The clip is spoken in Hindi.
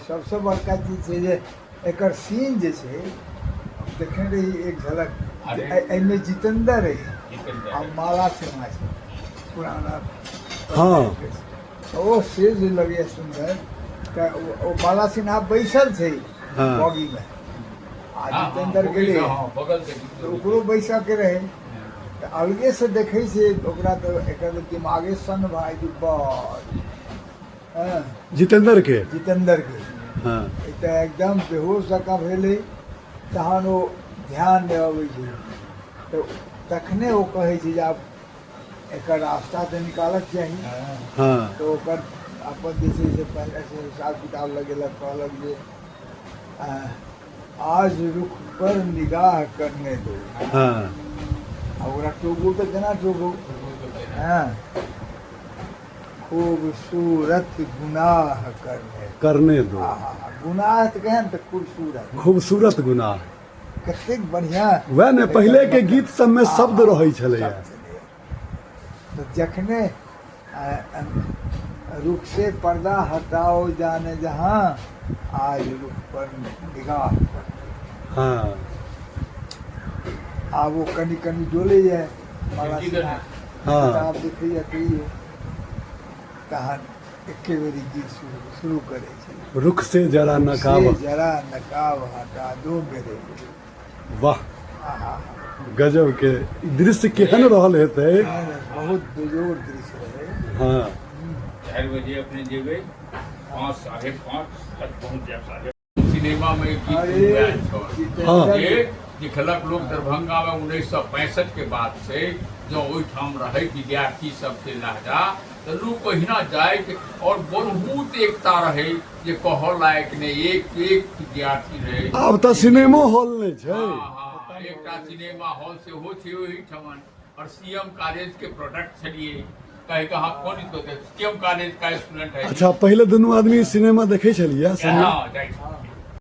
सबसे बड़का चीज छै जे एकर सीन जे छै देखने रही एक झलक एहिमे जितेंद्र रही आ माला सिन्हा छै पुराना हाँ। ओ से जे लगे सुंदर तऽ ओ माला सिन्हा बैसल छै हाँ। बॉगी में आ जितेंद्र गेले तऽ ओकरो बैसा के रहे तऽ अलगे से देखै छै ओकरा तऽ एकर दिमागे सन भाई जी बड़ जितेंद्र के जितेंद्र के हाँ। तऽ एकदम बेहोश जकाँ भेलै तहन ओ ध्यान नहि अबै छै तऽ तखने ओ कहै छै जे आब एकर रास्ता तऽ निकालक चाही हाँ। तो ओकर अपन जे छै से पहले से हिसाब किताब लगेलक कहलक जे आज रुख पर निगाह करने दो हाँ। आ ओकरा टोकू तऽ केना टोकू हाँ खूबसूरत गुनाह करने दो गुनाह तऽ केहन तऽ खूबसूरत खूबसूरत गुनाह कतेक बढ़िया वह ने पहले के गीत सब में शब्द रहै छलैया तो जखने रुख से पर्दा हटाओ जाने जहां आज रुख पर निगाह पर हाँ। आ वो कनी कनी डोले है माला सिन्हा हाँ। किताब देखैया कहियो तहन एके बेरी गीत शुरू करे छै रुख से जरा नकाब से जरा नकाब हटा दो मेरे वाह आहा गजब के दृश्य केहन रहल हेतै बहुत बेजोड़ दृश्य रहे हाँ 4 बजे अपने जेबे 5 साढ़े 5 तक पहुंच जाए साढ़े सिनेमा में एक गीत अरे गायल छल। जितेंद्र ये लिखलक लोग दरभंगा में 1965 के बाद से जो ओहिठाम रहे विद्यार्थी सबके लहजा तो लोग कहिना जाए के और बहुत एकता रहे जे कह लायक ने एक विद्यार्थी रहे आब तऽ सिनेमो हॉल नहीं छै हाँ, एकटा सिनेमा हॉल से हो छे ओही ठमन और सीएम कॉलेज के प्रोडक्ट छलिए कहे कहा कौन सीएम कॉलेज का स्टूडेंट है अच्छा पहले दुनू आदमी सिनेमा देखे छलियै हाँ, जाइ छी।